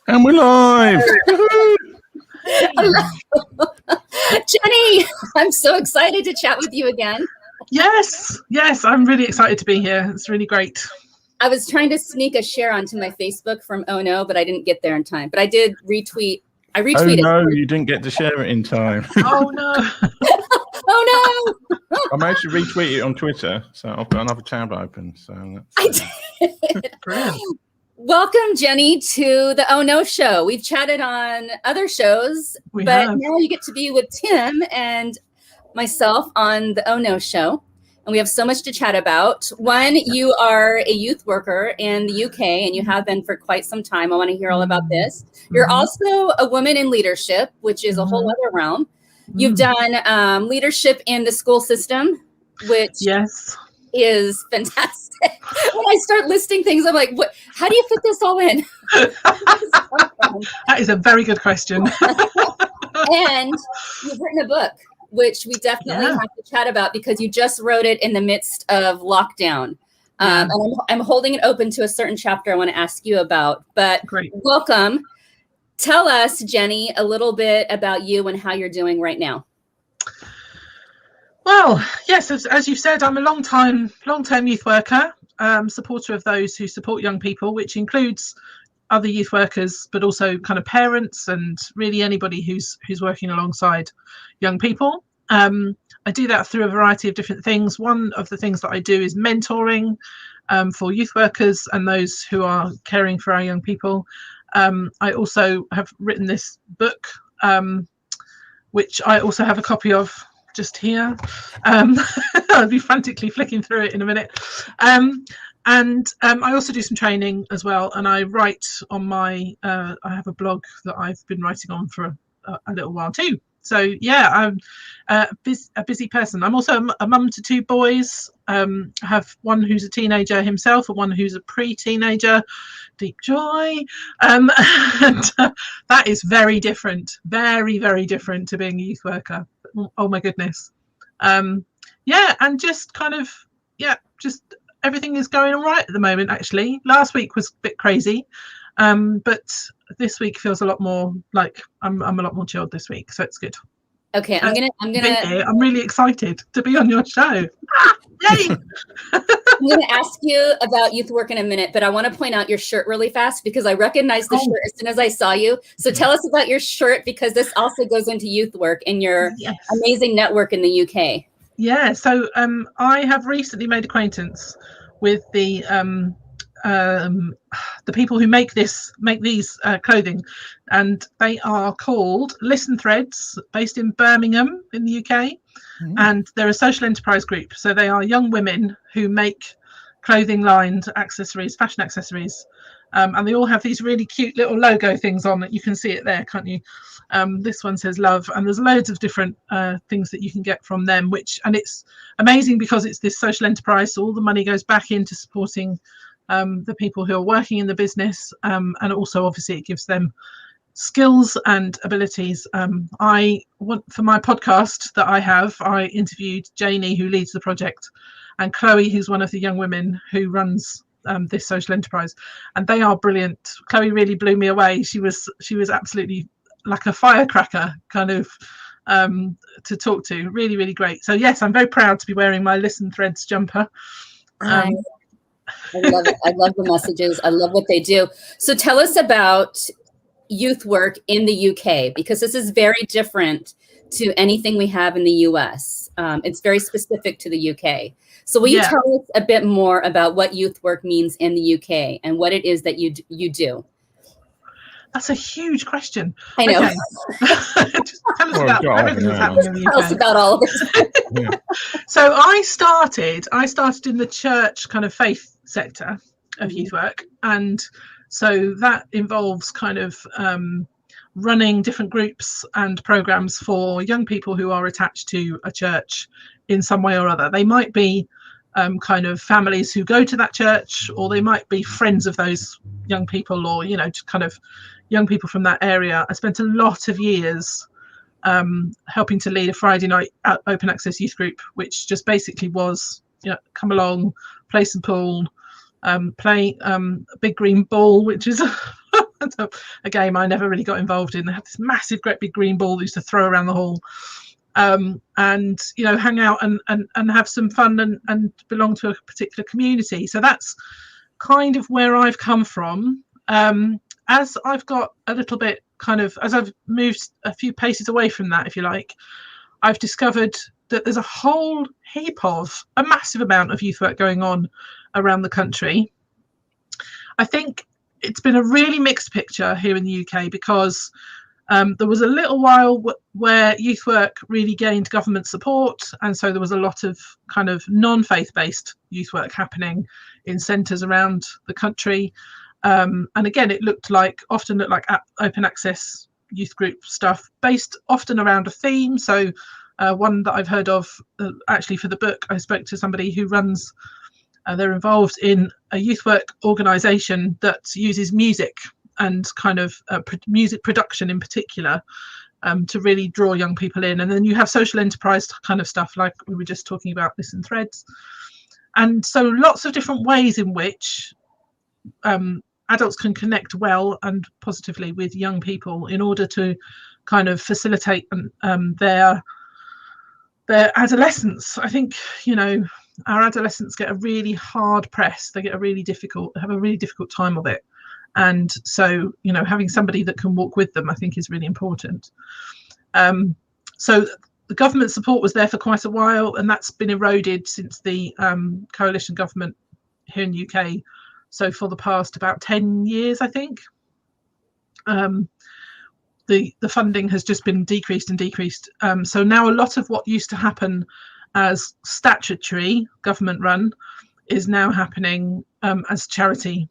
And we're live. Jenni, I'm so excited to chat with you again. Yes, I'm really excited to be here. It's really great. I was trying to sneak a share onto my Facebook from Oh No, but I didn't get there in time. But I did retweet. I retweeted. Oh no, you didn't get to share it in time. Oh no. Oh no. I managed to retweet it on Twitter, so I've got another tab open. So I did. Brilliant. Welcome, Jenni, to the Oh No show. We've chatted on other shows, but now you get to be with Tim and myself on the Oh No show. And we have so much to chat about. One, you are a youth worker in the UK, and you have been for quite some time. I want to hear all about this. You're also a woman in leadership, which is a whole other realm. You've done leadership in the school system, which is fantastic. When I start listing things, I'm like, "What? How do you fit this all in?" That is a very good question. And you've written a book, which we definitely have to chat about because you just wrote it in the midst of lockdown. And I'm holding it open to a certain chapter I want to ask you about. But welcome. Tell us, Jenni, a little bit about you and how you're doing right now. Well, yes, as you've said, I'm a long-term youth worker, supporter of those who support young people, which includes other youth workers, but also kind of parents and really anybody who's working alongside young people. I do that through a variety of different things. One of the things that I do is mentoring for youth workers and those who are caring for our young people. I also have written this book, which I also have a copy of just here. I'll be frantically flicking through it in a minute. And I also do some training as well, and I write on my I have a blog that I've been writing on for a little while too. So yeah, I'm a busy person. I'm also a mum to two boys. I have one who's a teenager himself and one who's a pre-teenager. Deep joy. And that is very different, very, very different to being a youth worker. Oh my goodness. And just kind of, just everything is going all right at the moment, actually. Last week was a bit crazy, but this week feels a lot more like I'm a lot more chilled this week, so it's good. Okay, I'm really excited to be on your show. Yay! I'm going to ask you about Youthwork in a minute, but I want to point out your shirt really fast because I recognized the shirt as soon as I saw you. So tell us about your shirt, because this also goes into Youthwork and your amazing network in the UK. Yeah, so I have recently made acquaintance with the people who make these clothing, and they are called Listen Threads, based in Birmingham in the UK. And they're a social enterprise group, so they are young women who make clothing lined accessories, fashion accessories, and they all have these really cute little logo things on that. You can see it there, can't you? This one says love, and there's loads of different things that you can get from them, and it's amazing because it's this social enterprise, so all the money goes back into supporting the people who are working in the business, and also obviously it gives them skills and abilities. For my podcast that I interviewed Jenni, who leads the project, and Chloe, who's one of the young women who runs this social enterprise, and they are brilliant. Chloe really blew me away. She was absolutely like a firecracker kind of to talk to. Really, really great. So yes, I'm very proud to be wearing my Listen Threads jumper. I love it. I love the messages. I love what they do. So tell us about Youthwork in the UK, because this is very different to anything we have in the US. It's very specific to the UK. So will you tell us a bit more about what Youthwork means in the UK and what it is that you do? That's a huge question. I know. Okay. Just tell us about everything that's happening in the UK. Tell us about all of it. So I started in the church kind of faith sector of Youthwork, and so that involves kind of running different groups and programs for young people who are attached to a church in some way or other. They might be kind of families who go to that church, or they might be friends of those young people, or just kind of young people from that area. I spent a lot of years helping to lead a Friday night open access youth group, which just basically was come along, play some pool, play a big green ball, which is a game I never really got involved in. They had this massive, great big green ball they used to throw around the hall, and hang out and have some fun and belong to a particular community. So that's kind of where I've come from. As I've got a little bit as I've moved a few paces away from that, if you like, I've discovered that there's a massive amount of youth work going on around the country. I think it's been a really mixed picture here in the UK, because there was a little while where youth work really gained government support, and so there was a lot of kind of non-faith-based youth work happening in centres around the country. And again, it often looked like open access youth group stuff, based often around a theme. So one that I've heard of, actually for the book, I spoke to somebody who runs, they're involved in a youth work organisation that uses music and kind of music production in particular, to really draw young people in. And then you have social enterprise kind of stuff, like we were just talking about, Listen Threads. And so lots of different ways in which adults can connect well and positively with young people in order to kind of facilitate their adolescence. I think, our adolescents get a really hard press. They have a really difficult time of it. And so, having somebody that can walk with them, I think, is really important. So the government support was there for quite a while, and that's been eroded since the coalition government here in the UK. So for the past about 10 years, I think, the funding has just been decreased and decreased. So now a lot of what used to happen as statutory government run is now happening as charity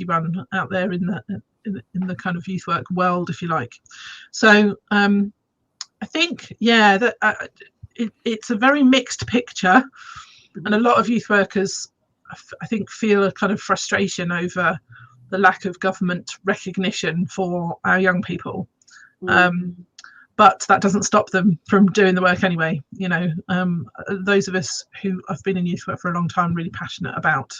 run out there in the kind of youth work world, if you like. So I think, that it's a very mixed picture, and a lot of youth workers, I think, feel a kind of frustration over the lack of government recognition for our young people. But that doesn't stop them from doing the work anyway. Those of us who have been in youth work for a long time, really passionate about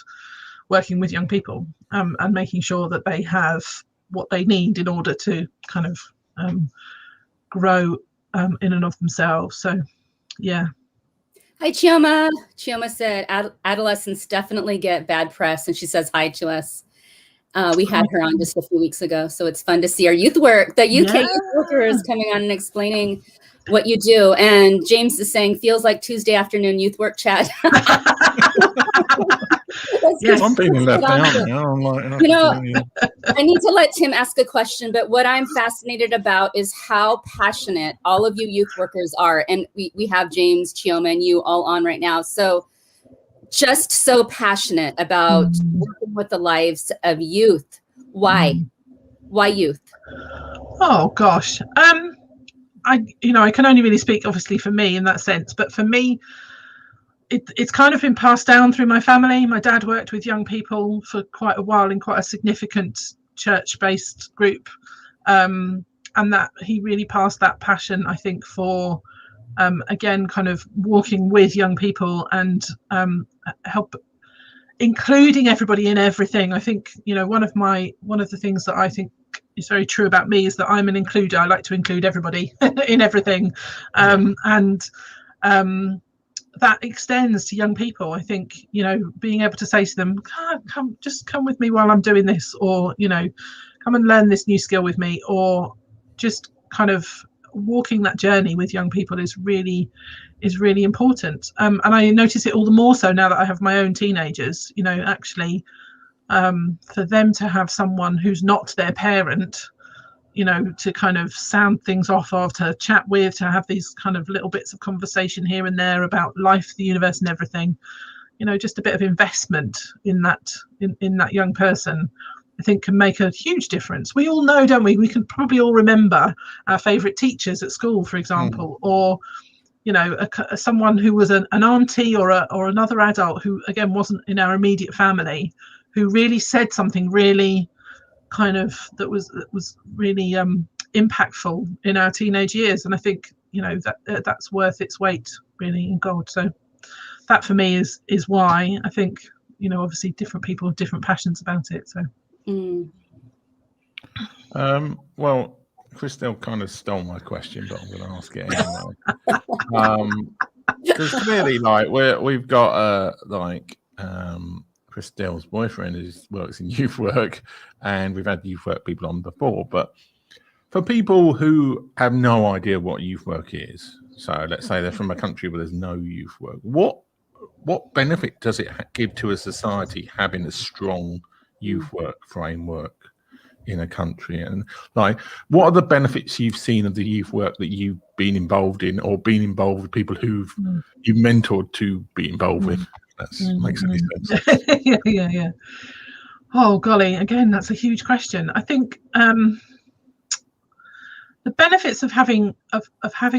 working with young people, and making sure that they have what they need in order to kind of grow in and of themselves. So, yeah. Hi, Chioma. Chioma said adolescents definitely get bad press, and she says hi to us. We had her on just a few weeks ago, so it's fun to see our youth work, the UK youth workers coming on and explaining what you do. And James is saying, feels like Tuesday afternoon youth work chat. Yes. I'm being left out now. I'm like, I need to let Tim ask a question, but what I'm fascinated about is how passionate all of you youth workers are. And we have James, Chioma, and you all on right now. So just so passionate about working with the lives of youth. Why? Why youth? Oh gosh. I can only really speak obviously for me in that sense, but for me, it's kind of been passed down through my family. My dad worked with young people for quite a while in quite a significant church-based group, and that he really passed that passion, I think, for again, kind of walking with young people and help including everybody in everything. I think, one of the things that I think is very true about me is that I'm an includer. I like to include everybody in everything, and that extends to young people. I think, being able to say to them, come with me while I'm doing this, or come and learn this new skill with me, or just kind of walking that journey with young people is really important. And I notice it all the more so now that I have my own teenagers. Actually, for them to have someone who's not their parent, to kind of sound things off of, to chat with, to have these kind of little bits of conversation here and there about life, the universe, and everything. Just a bit of investment in that young person, I think, can make a huge difference. We all know, don't we? We can probably all remember our favourite teachers at school, for example, or someone who was an auntie or another adult who, again, wasn't in our immediate family, who really said something really kind of that was really impactful in our teenage years. And I think that's worth its weight really in gold. So that for me is why I think obviously different people have different passions about it. So Well, Christelle kind of stole my question, but I'm going to ask it anyway. Because clearly, like we've got Christelle's boyfriend works in Youthwork, and we've had Youthwork people on before. But for people who have no idea what Youthwork is, so let's say they're from a country where there's no Youthwork, what benefit does it give to a society having a strong Youthwork framework in a country? And like, what are the benefits you've seen of the youth work that you've been involved in, or been involved with people who've you've mentored to be involved with? That makes any sense. Yeah. Oh golly, again, that's a huge question. I think the benefits of having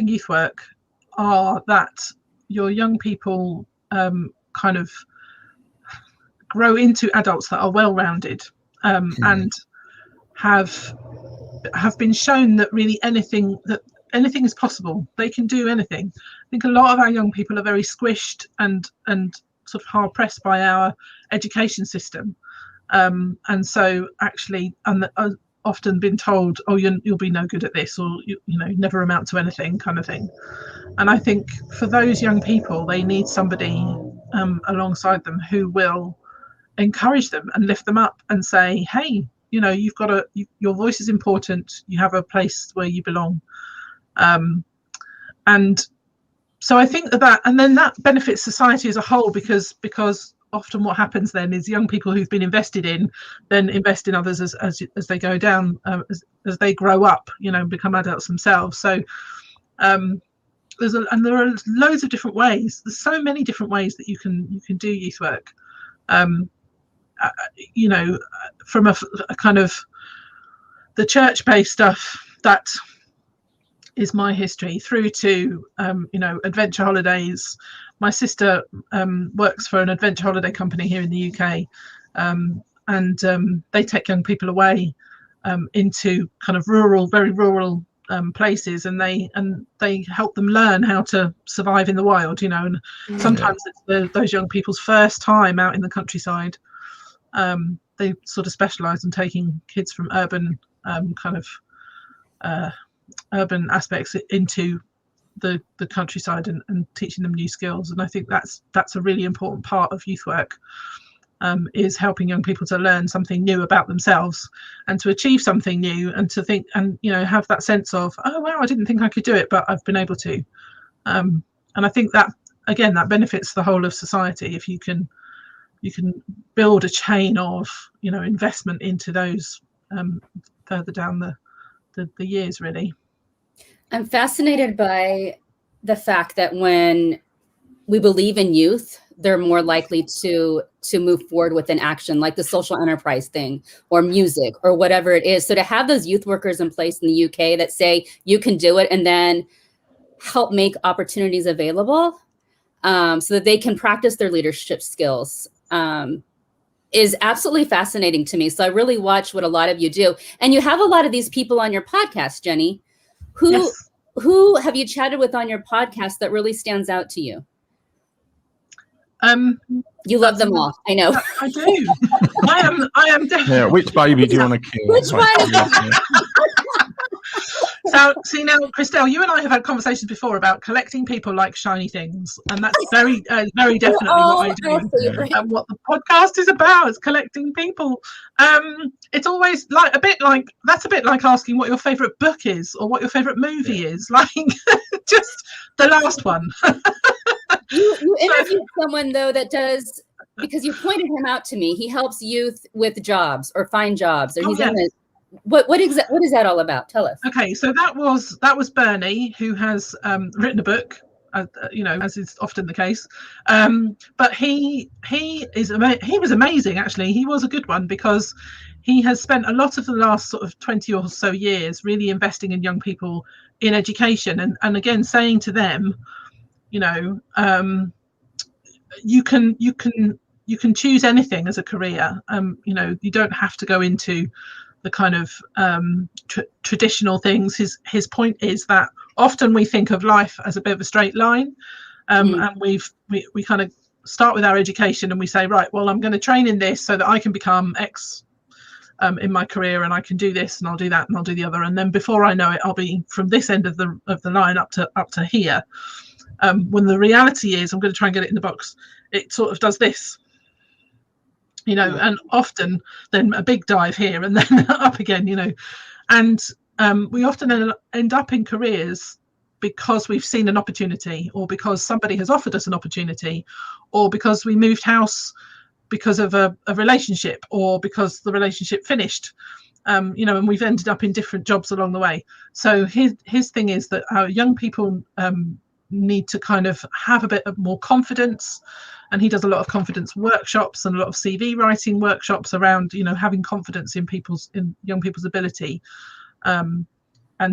youth work are that your young people kind of grow into adults that are well-rounded and have been shown that really anything is possible. They can do anything. I think a lot of our young people are very squished and sort of hard pressed by our education system, and so actually often been told, oh, you'll be no good at this, or you never amount to anything, kind of thing. And I think for those young people, they need somebody alongside them who will encourage them and lift them up and say, hey, you've got your voice is important. You have a place where you belong. And so I think that and then that benefits society as a whole, because often what happens then is young people who've been invested in then invest in others as they go down, as they grow up, and become adults themselves. So there are loads of different ways. There's so many different ways that you can do youth work. From a kind of the church-based stuff that is my history, through to adventure holidays. My sister works for an adventure holiday company here in the UK, and they take young people away into kind of very rural places, and they help them learn how to survive in the wild, and sometimes it's those young people's first time out in the countryside. They sort of specialize in taking kids from urban urban aspects into the countryside and teaching them new skills. And I think that's a really important part of youth work, is helping young people to learn something new about themselves and to achieve something new, and to think and have that sense of, oh wow, I didn't think I could do it, but I've been able to. And I think that again, that benefits the whole of society if you can build a chain of investment into those further down the years, really. I'm fascinated by the fact that when we believe in youth, they're more likely to move forward with an action like the social enterprise thing or music or whatever it is. So to have those youth workers in place in the UK that say you can do it, and then help make opportunities available so that they can practice their leadership skills is absolutely fascinating to me. So I really watch what a lot of you do. And you have a lot of these people on your podcast, Jenni. Who have you chatted with on your podcast that really stands out to you? You love them all. I know. I do. I am definitely. Yeah, which baby do you want to kill? Which one? So, see now, Christelle, you and I have had conversations before about collecting people like shiny things, and that's very definitely what I do. And what the podcast is about is collecting people. It's always a bit like asking what your favourite book is or what your favourite movie is. Like, just the last one. You interviewed someone though that does, because you pointed him out to me. He helps youth with jobs or find jobs, or he's in the. What is that all about? Tell us. Okay, so that was Bernie, who has written a book, as is often the case. But he was amazing, actually. He was a good one because he has spent a lot of the last sort of 20 or so years really investing in young people in education, and again saying to them, you can choose anything as a career. You don't have to go into the kind of traditional things. His point is that often we think of life as a bit of a straight line, and we kind of start with our education and we say, right, well, I'm going to train in this so that I can become X, in my career, and I can do this and I'll do that and I'll do the other, and then before I know it, I'll be from this end of the line up to here. When the reality is, I'm going to try and get it in the box, it sort of does this, and often then a big dive here and then up again, and we often end up in careers because we've seen an opportunity, or because somebody has offered us an opportunity, or because we moved house because of a relationship, or because the relationship finished, and we've ended up in different jobs along the way. So his thing is that our young people need to kind of have a bit of more confidence, and he does a lot of confidence workshops and a lot of CV writing workshops around having confidence in young people's ability and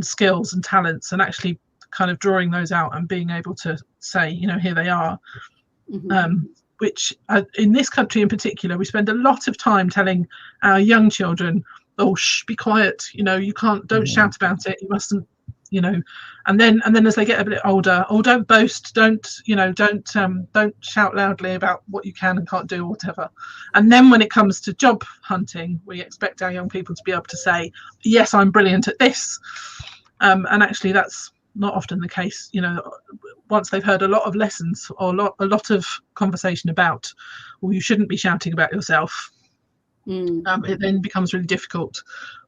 skills and talents, and actually kind of drawing those out and being able to say, here they are. Which in this country in particular, we spend a lot of time telling our young children, oh, shh, be quiet, you can't, don't shout about it, you mustn't, and then as they get a bit older, oh, don't boast, don't shout loudly about what you can and can't do or whatever. And then when it comes to job hunting, we expect our young people to be able to say, yes, I'm brilliant at this, and actually that's not often the case. Once they've heard a lot of lessons or a lot of conversation about, well, you shouldn't be shouting about yourself, it then becomes really difficult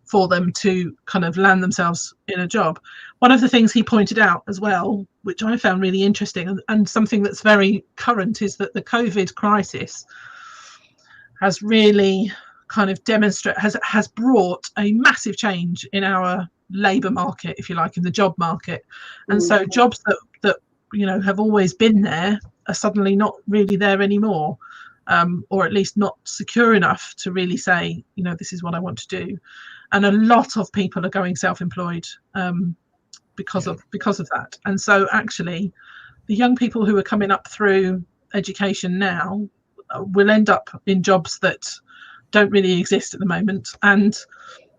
for them to kind of land themselves in a job. One of the things he pointed out as well, which I found really interesting and something that's very current, is that the COVID crisis has really kind of has brought a massive change in our labour market, if you like, in the job market. And so jobs that have always been there are suddenly not really there anymore, or at least not secure enough to really say, this is what I want to do. And a lot of people are going self-employed because of that. And so actually the young people who are coming up through education now will end up in jobs that don't really exist at the moment, and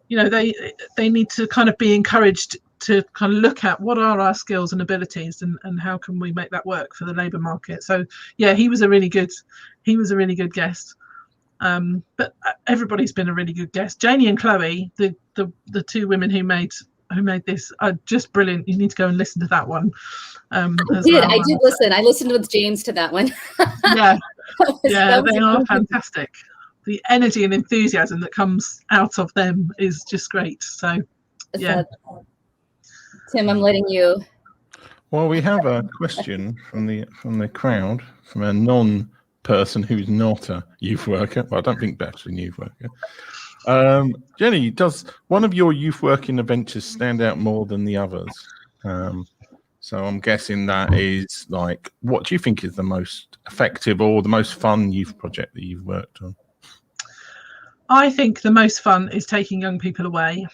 they need to kind of be encouraged to kind of look at what are our skills and abilities, and how can we make that work for the labour market. So yeah, he was a really good guest, but everybody's been a really good guest. Janie and Chloe, the two women who made this, are just brilliant. You need to go and listen to that one. I did listen. I listened with James to that one. Yeah, they are fantastic. The energy and enthusiasm that comes out of them is just great. So, yeah. Tim, I'm letting you. Well, we have a question from the crowd, from a non-person who's not a youth worker. Well, I don't think Beth's a youth worker. Jenny, does one of your youth working adventures stand out more than the others? So I'm guessing that is like, what do you think is the most effective or the most fun youth project that you've worked on? I think the most fun is taking young people away.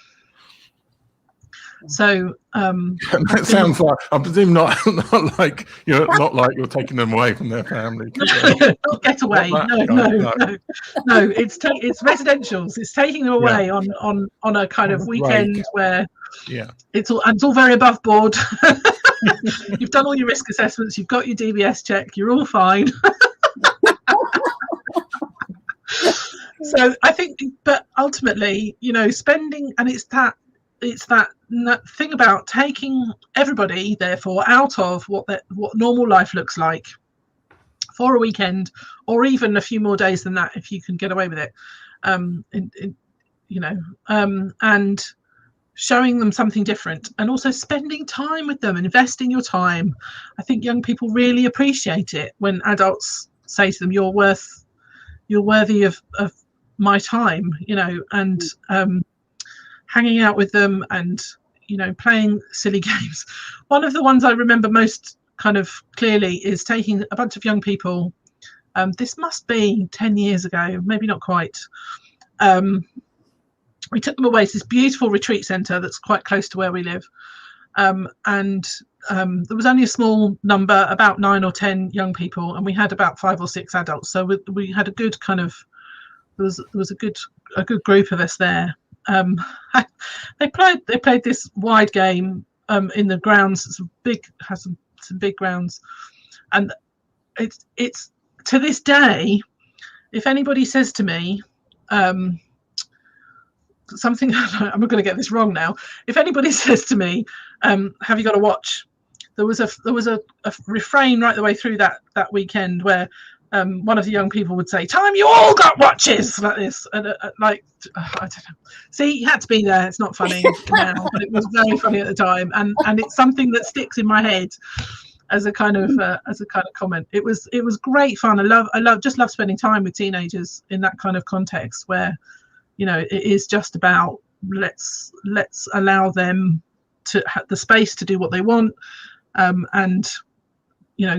So that sounds like, I presume not like you're taking them away from their family. Not get away. No. It's residentials. It's taking them away on a kind of weekend where it's all very above board. You've done all your risk assessments. You've got your DBS check. You're all fine. So I think, but ultimately, spending, and it's that thing about taking everybody, therefore, out of what normal life looks like for a weekend, or even a few more days than that, if you can get away with it, and showing them something different, and also spending time with them, investing your time. I think young people really appreciate it when adults say to them, you're worthy of my time, and hanging out with them and playing silly games. One of the ones I remember most kind of clearly is taking a bunch of young people, this must be 10 years ago, maybe not quite. We took them away to this beautiful retreat centre that's quite close to where we live, and there was only a small number, about 9 or 10 young people, and we had about 5 or 6 adults, so we had a good kind of, there was a good group of us there. They played this wide game in the grounds. Has some big grounds, and it's to this day, if anybody says to me, something, I'm not going to get this wrong now. If anybody says to me, have you got to watch? There was a refrain right the way through that weekend where one of the young people would say, "Time you all got watches," like this, and I don't know. See, you had to be there. It's not funny now, but it was very funny at the time, and it's something that sticks in my head as a kind of comment. It was great fun. I just love spending time with teenagers in that kind of context where, it is just about let's allow them to have the space to do what they want, and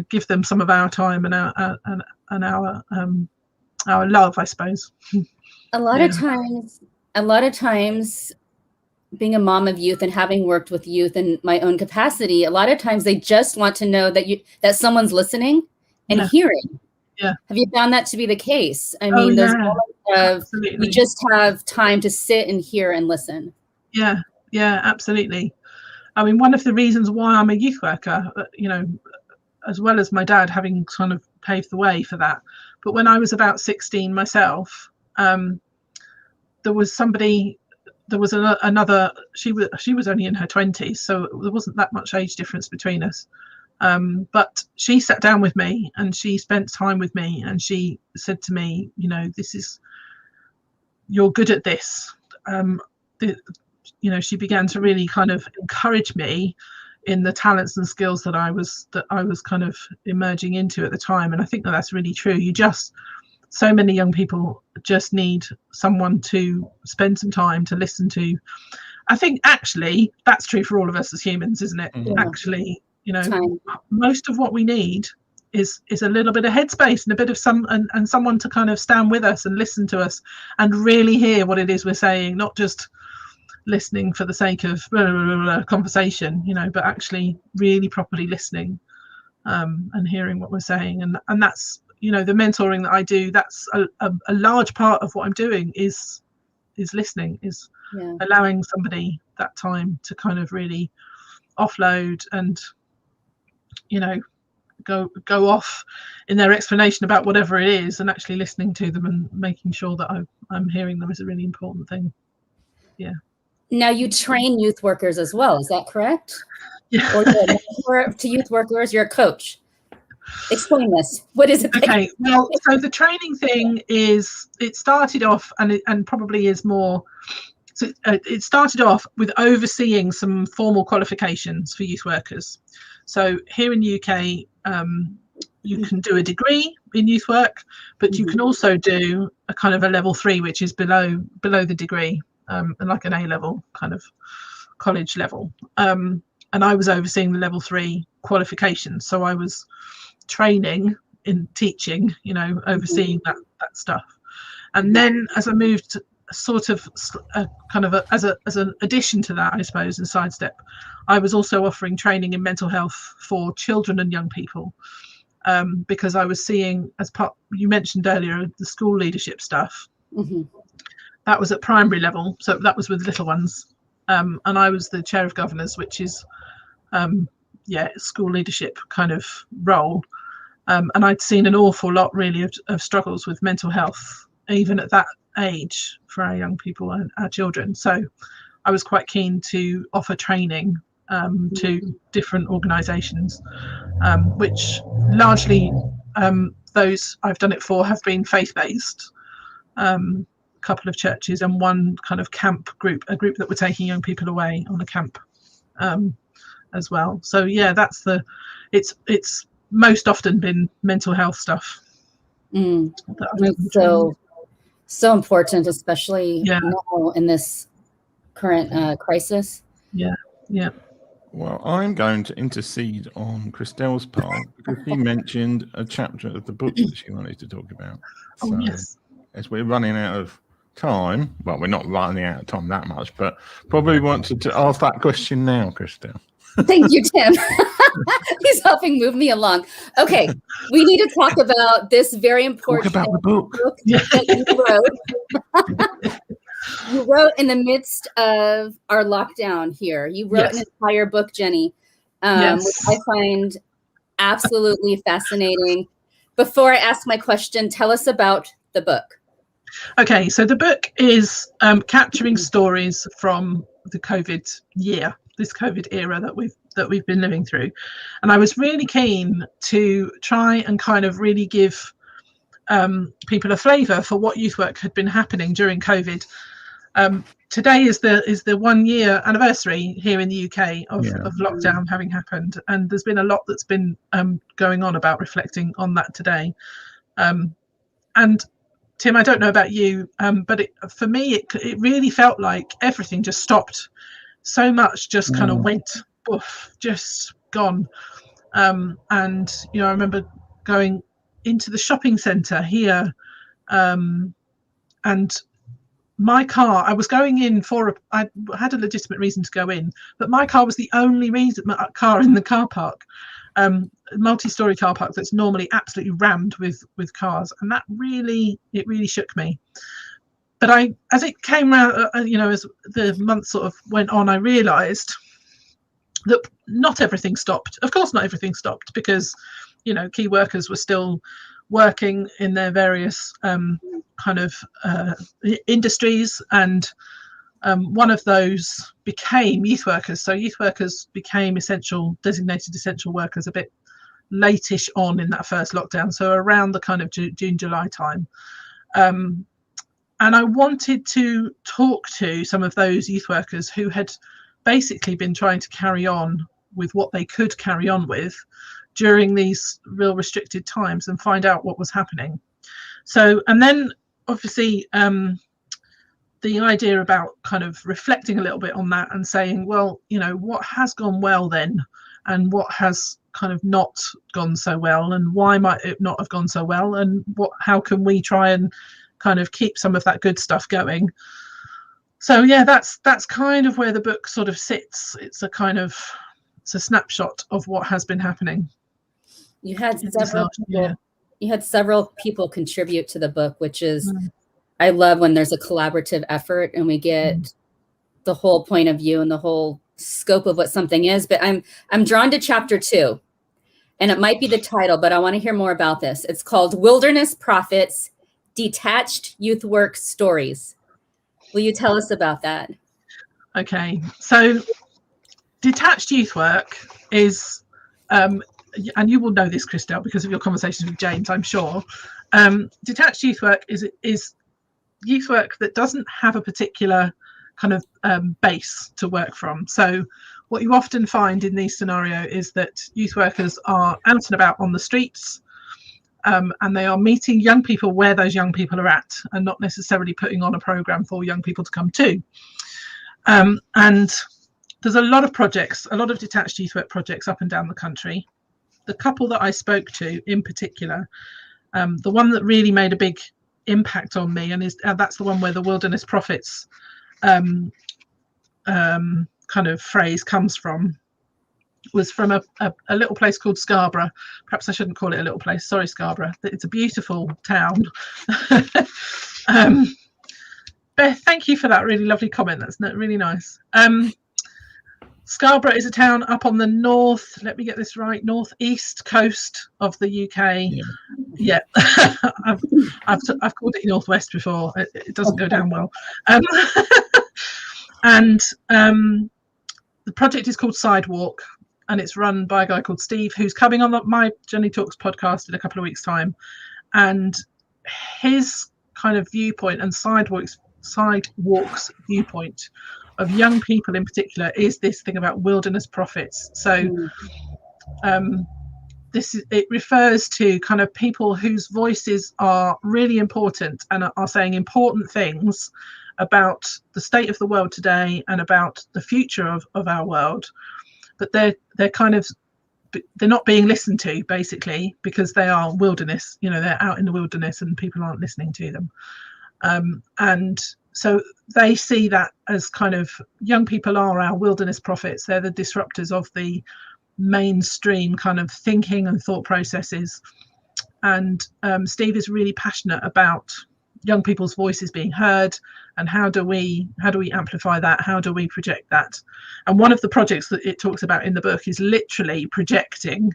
give them some of our time and our love, I suppose. A lot of times being a mom of youth and having worked with youth in my own capacity, a lot of times they just want to know that someone's listening and hearing. Yeah. Have you found that to be the case? I mean, those moments of we just have time to sit and hear and listen. Yeah, absolutely. I mean, one of the reasons why I'm a youth worker, as well as my dad having kind of paved the way for that. But when I was about 16 myself, there was another, she was only in her 20s, so there wasn't that much age difference between us. But she sat down with me and she spent time with me, and she said to me, you're good at this. She began to really kind of encourage me in the talents and skills that I was kind of emerging into at the time. And I think that's really true. So many young people just need someone to spend some time to listen to. I think actually that's true for all of us as humans, isn't it? Yeah. Actually, most of what we need is a little bit of headspace and a bit of and someone to kind of stand with us and listen to us and really hear what it is we're saying, not just listening for the sake of blah, blah, blah, blah, conversation, but actually really properly listening and hearing what we're saying. And that's, the mentoring that I do, that's a large part of what I'm doing is listening, is allowing somebody that time to kind of really offload and, go off in their explanation about whatever it is, and actually listening to them and making sure that I'm hearing them is a really important thing. Yeah. Now you train youth workers as well, is that correct? Yeah. Or you're a mentor to youth workers, you're a coach. Explain this. What is it? Okay, well, so the training thing it started off and probably is more. So it started off with overseeing some formal qualifications for youth workers. So here in the UK, you can do a degree in youth work, but you can also do a kind of a level 3, which is below the degree, and like an A level kind of college level. And I was overseeing the level 3 qualifications. So I was training in teaching, overseeing that stuff. And then as I moved sort of as an addition to that, I suppose, and sidestep, I was also offering training in mental health for children and young people, because I was seeing, as part, you mentioned earlier, the school leadership stuff. That was at primary level, so that was with little ones, and I was the chair of governors, which is school leadership kind of role, and I'd seen an awful lot really of struggles with mental health even at that age for our young people and our children. So I was quite keen to offer training to different organisations, which largely those I've done it for have been faith-based, a couple of churches and one kind of camp group, a group that were taking young people away on a camp as well. So that's it's most often been mental health stuff. So important, especially now in this current crisis. Yeah. Well, I'm going to intercede on Christelle's part because she mentioned a chapter of the book that she wanted to talk about. So, yes. As we're running out of time, well, we're not running out of time that much, but probably want to ask that question now, Christelle. Thank you, Tim. He's helping move me along. Okay, we need to talk about this very important talk about the book that you wrote. You wrote in the midst of our lockdown here. You wrote an entire book, Jenni, which I find absolutely fascinating. Before I ask my question, tell us about the book. Okay, so the book is capturing stories from the COVID year, this COVID era that we've been living through, and I was really keen to try and kind of really give people a flavour for what youth work had been happening during COVID. Today is the 1 year anniversary here in the UK of lockdown having happened, and there's been a lot that's been going on about reflecting on that today. And Tim, I don't know about you, but for me it really felt like everything just stopped. So much just kind of went poof, just gone. And you know, I remember going into the shopping centre here, and my car, I was going in I had a legitimate reason to go in, but my car was the only car in the car park, multi-story car park that's normally absolutely rammed with cars, and that really shook me. But as it came around, you know, as the months sort of went on, I realised that not everything stopped. Of course, not everything stopped, because, you know, key workers were still working in their various kind of industries, and one of those became youth workers. So youth workers became designated essential workers a bit late-ish on in that first lockdown, so around the kind of June, July time. And I wanted to talk to some of those youth workers who had basically been trying to carry on with what they could carry on with during these real restricted times, and find out what was happening. So, and then obviously the idea about kind of reflecting a little bit on that and saying, well, you know, what has gone well then, and what has kind of not gone so well, and why might it not have gone so well, and how can we try and kind of keep some of that good stuff going. So yeah, that's kind of where the book sort of sits. It's a snapshot of what has been happening. You had several people contribute to the book, which is, I love when there's a collaborative effort and we get the whole point of view and the whole scope of what something is. But I'm drawn to chapter 2, and it might be the title, but I want to hear more about this. It's called Wilderness Prophets, Detached Youth Work Stories. Will you tell us about that? Okay, so detached youth work is, and you will know this, Christelle, because of your conversations with James, I'm sure. Detached youth work is youth work that doesn't have a particular kind of base to work from. So what you often find in these scenarios is that youth workers are out and about on the streets, and they are meeting young people where those young people are at, and not necessarily putting on a program for young people to come to. And there's a lot of projects, a lot of detached youth work projects up and down the country. The couple that I spoke to in particular, the one that really made a big impact on me, and that's the one where the Wilderness Prophets kind of phrase comes from, was from a little place called Scarborough. Perhaps I shouldn't call it a little place. Sorry, Scarborough. It's a beautiful town. Beth, thank you for that really lovely comment. That's really nice. Scarborough is a town up on the northeast coast of the UK. Yeah. I've called it northwest before. It doesn't go down well. And the project is called Sidewalk, and it's run by a guy called Steve, who's coming on my Jenni Talks podcast in a couple of weeks' time. And his kind of viewpoint, and Sidewalk's viewpoint of young people in particular, is this thing about wilderness prophets. So it refers to kind of people whose voices are really important and are saying important things about the state of the world today and about the future of our world, but they're not being listened to, basically, because they are wilderness. You know, they're out in the wilderness and people aren't listening to them. And so they see that as kind of, young people are our wilderness prophets. They're the disruptors of the mainstream kind of thinking and thought processes. And Steve is really passionate about young people's voices being heard, and how do we amplify that? How do we project that? And one of the projects that it talks about in the book is literally projecting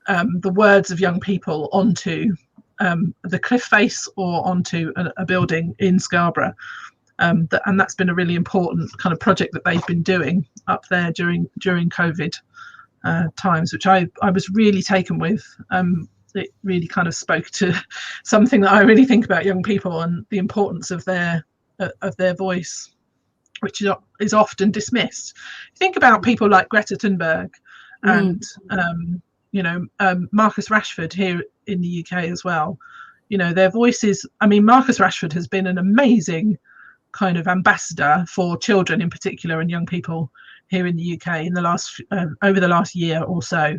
the words of young people onto the cliff face or onto a building in Scarborough. And that's been a really important kind of project that they've been doing up there during COVID times, which I was really taken with. It really kind of spoke to something that I really think about young people and the importance of their voice, which is often dismissed. Think about people like Greta Thunberg and Marcus Rashford here in the UK as well. Their voices. I mean, Marcus Rashford has been an amazing kind of ambassador for children in particular and young people here in the UK in the last over the last year or so.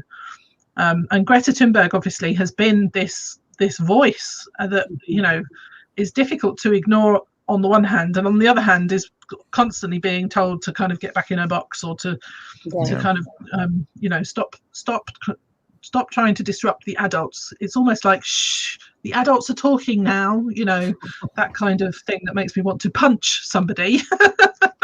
And Greta Thunberg obviously has been this voice that is difficult to ignore on the one hand, and on the other hand is constantly being told to kind of get back in her box or to kind of stop trying to disrupt the adults. It's almost like, shh, the adults are talking now, that kind of thing that makes me want to punch somebody.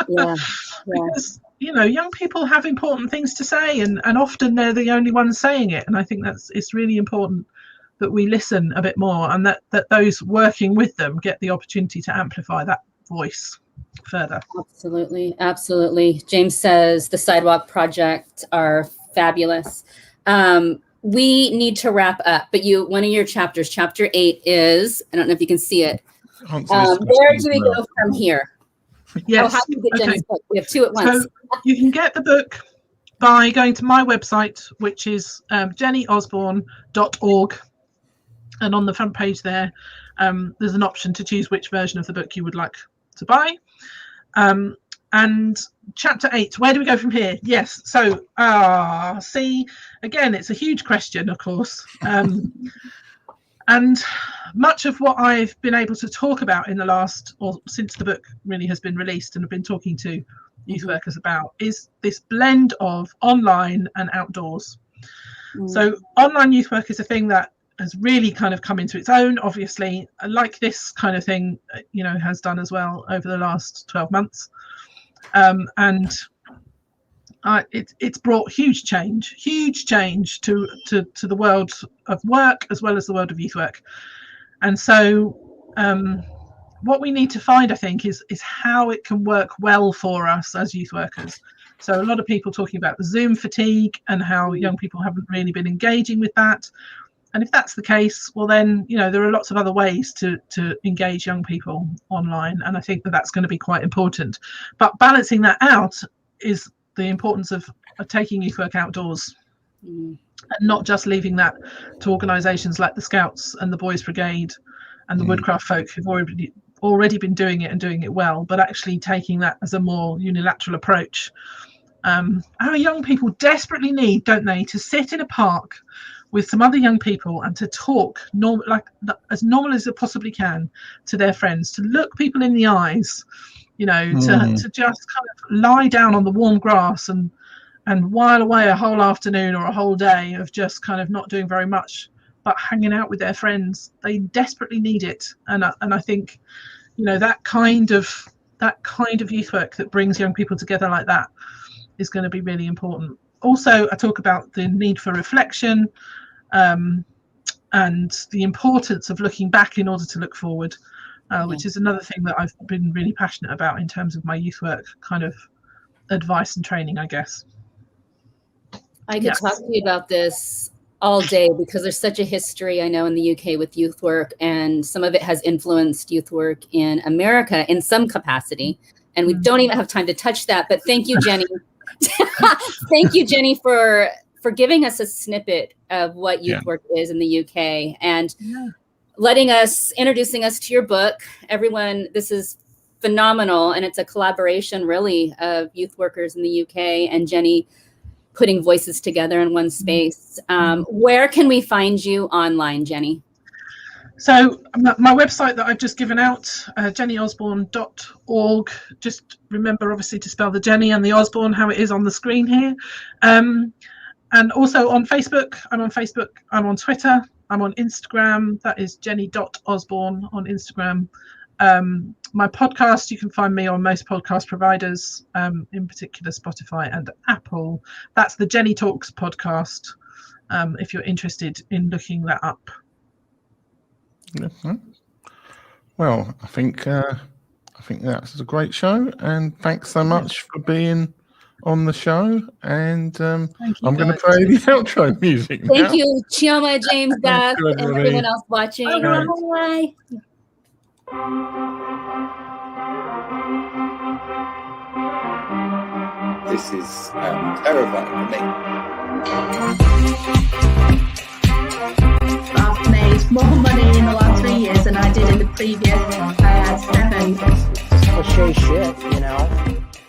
Because young people have important things to say, and often they're the only ones saying it. And I think it's really important that we listen a bit more, and that those working with them get the opportunity to amplify that voice further. Absolutely. James says the Sidewalk Project are fabulous. We need to wrap up, but one of your chapters, chapter 8, is, I don't know if you can see it. Where do we go from here? Yes. How do we get Jenni's book? We have 2 at once. So you can get the book by going to my website, which is jenniosborn.org. And on the front page there, there's an option to choose which version of the book you would like to buy. And chapter 8, where do we go from here? Yes. So, see, again, it's a huge question, of course. And much of what I've been able to talk about in the last, or since the book really has been released and I've been talking to youth workers about, is this blend of online and outdoors. So online youth work is a thing that has really kind of come into its own, obviously, like this kind of thing, has done as well over the last 12 months. And it's brought huge change to the world of work as well as the world of youth work. And so what we need to find, I think, is how it can work well for us as youth workers. So a lot of people talking about the Zoom fatigue and how young people haven't really been engaging with that. And if that's the case, well, then, there are lots of other ways to engage young people online. And I think that's going to be quite important. But balancing that out is the importance of taking youth work outdoors and not just leaving that to organisations like the Scouts and the Boys Brigade and the Woodcraft folk who've already been doing it and doing it well, but actually taking that as a more unilateral approach. Our young people desperately need, don't they, to sit in a park with some other young people and to talk as normal as it possibly can to their friends, to look people in the eyes, to just kind of lie down on the warm grass and while away a whole afternoon or a whole day of just kind of not doing very much but hanging out with their friends. They desperately need it, and I think that kind of youth work that brings young people together like that is going to be really important. Also, I talk about the need for reflection and the importance of looking back in order to look forward, which is another thing that I've been really passionate about in terms of my youth work kind of advice and training, I guess. I could talk to you about this all day because there's such a history, I know, in the UK with youth work, and some of it has influenced youth work in America in some capacity. And we don't even have time to touch that. But thank you, Jenni. Thank you, Jenni, for giving us a snippet of what youth work is in the UK and introducing us to your book. Everyone, this is phenomenal. And it's a collaboration really of youth workers in the UK and Jenni putting voices together in one space. Where can we find you online, Jenni? So my website that I've just given out, jenniosborn.org. Just remember, obviously, to spell the Jenni and the Osborn how it is on the screen here. And also on Facebook. I'm on Facebook. I'm on Twitter. I'm on Instagram. That is jenni.osborn on Instagram. My podcast, you can find me on most podcast providers, in particular Spotify and Apple. That's the Jenni Talks podcast, if you're interested in looking that up. Yeah. Well, I think that's a great show, and thanks so much for being on the show. And I'm going to play the outro music now. Thank you, Chioma, James, Beth, and everyone else watching. Bye. This is terrifying for me. I've made more money in the last 3 years than I did in the previous 7. Cliche shit, you know.